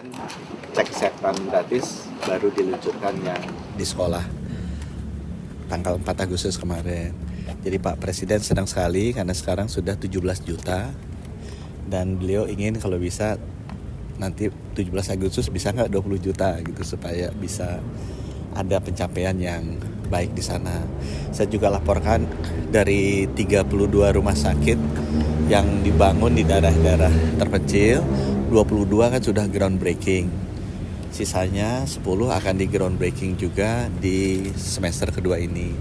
kan cek kesehatan gratis baru diluncurkan yang di sekolah tanggal 4 Agustus kemarin. Jadi Pak Presiden senang sekali karena sekarang sudah 17 juta dan beliau ingin kalau bisa nanti 17 Agustus bisa nggak 20 juta gitu supaya bisa ada pencapaian yang baik di sana. Saya juga laporkan dari 32 rumah sakit yang dibangun di daerah-daerah terpencil, 22 kan sudah groundbreaking. Sisanya 10 akan di groundbreaking juga di semester kedua ini.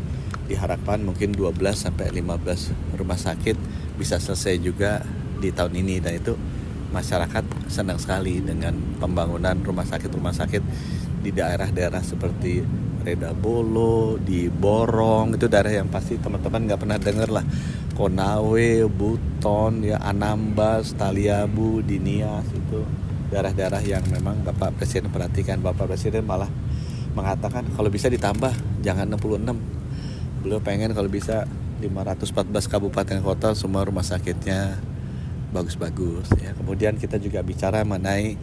Diharapkan mungkin 12 sampai 15 rumah sakit bisa selesai juga di tahun ini, dan itu masyarakat senang sekali dengan pembangunan rumah sakit di daerah-daerah seperti Redabolo, di Borong, itu daerah yang pasti teman-teman nggak pernah dengar lah. Konawe, Buton, ya Anambas, Taliabu, Dinias, itu daerah-daerah yang memang Bapak Presiden perhatikan. Bapak Presiden malah mengatakan kalau bisa ditambah, jangan 66. Beliau pengen kalau bisa 514 kabupaten kota semua rumah sakitnya bagus-bagus ya. Kemudian kita juga bicara mengenai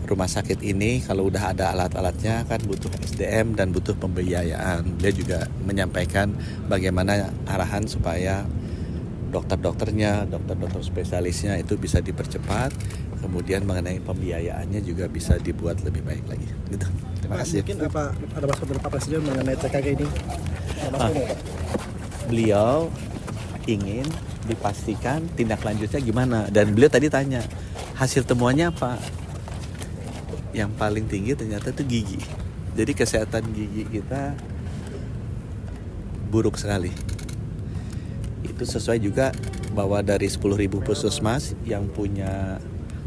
rumah sakit ini, kalau udah ada alat-alatnya kan butuh SDM dan butuh pembiayaan. Dia juga menyampaikan bagaimana arahan supaya dokter-dokternya, dokter-dokter spesialisnya itu bisa dipercepat. Kemudian mengenai pembiayaannya juga bisa dibuat lebih baik lagi. Gitu. Terima kasih. Mungkin apa ada masukan dari Pak Presiden mengenai TKG ini? Beliau ingin dipastikan tindak lanjutnya gimana, dan beliau tadi tanya hasil temuannya apa. Yang paling tinggi ternyata itu gigi. Jadi kesehatan gigi kita buruk sekali. Itu sesuai juga bahwa dari 10.000 puskesmas yang punya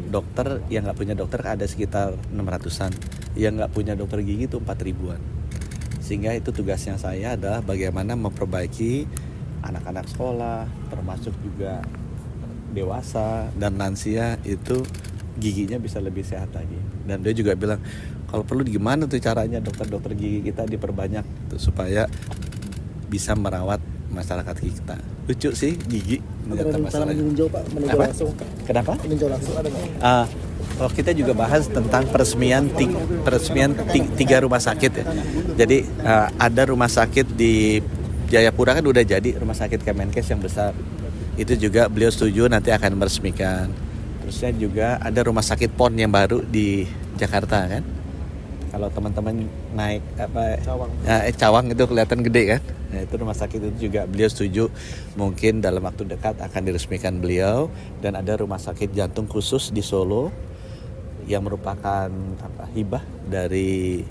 dokter, yang nggak punya dokter ada sekitar 600-an. Yang nggak punya dokter gigi itu 4.000-an. Sehingga itu tugasnya saya adalah bagaimana memperbaiki anak-anak sekolah, termasuk juga dewasa dan lansia itu giginya bisa lebih sehat lagi. Dan dia juga bilang kalau perlu gimana tuh caranya dokter-dokter gigi kita diperbanyak tuh, supaya bisa merawat masyarakat kita. Lucu sih gigi. Ada rencana meninjau Pak, meninjau langsung. Kenapa? Meninjau langsung ada nggak? Kita juga bahas tentang peresmian tiga rumah sakit ya. Jadi ada rumah sakit di Jayapura kan udah jadi rumah sakit Kemenkes yang besar. Itu juga beliau setuju nanti akan meresmikan. Terusnya juga ada rumah sakit PON yang baru di Jakarta kan. Kalau teman-teman naik Cawang itu kelihatan gede kan. Nah, itu rumah sakit itu juga beliau setuju mungkin dalam waktu dekat akan diresmikan beliau. Dan ada rumah sakit jantung khusus di Solo yang merupakan hibah dari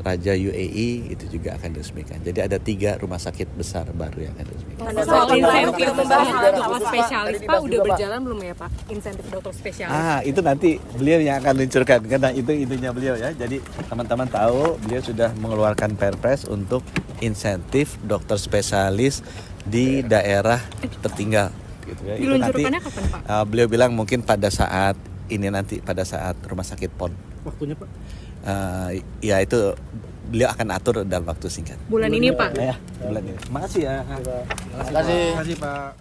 Raja UAE, itu juga akan diresmikan. Jadi ada 3 rumah sakit besar baru yang akan diresmikan. Soal insentif membahas dokter spesialis Pak, udah berjalan belum ya Pak? Insentif dokter spesialis? Itu nanti beliau yang akan luncurkan, karena itu intinya beliau ya. Jadi teman-teman tahu beliau sudah mengeluarkan perpres untuk insentif dokter spesialis di daerah tertinggal. Gitu ya. Diluncurkannya kapan Pak? Beliau bilang mungkin pada saat ini nanti, pada saat rumah sakit PON. Waktunya Pak? Ya itu beliau akan atur dalam waktu singkat. Bulan ini Pak? Ya, bulan ini. Makasih ya. Terima kasih Pak.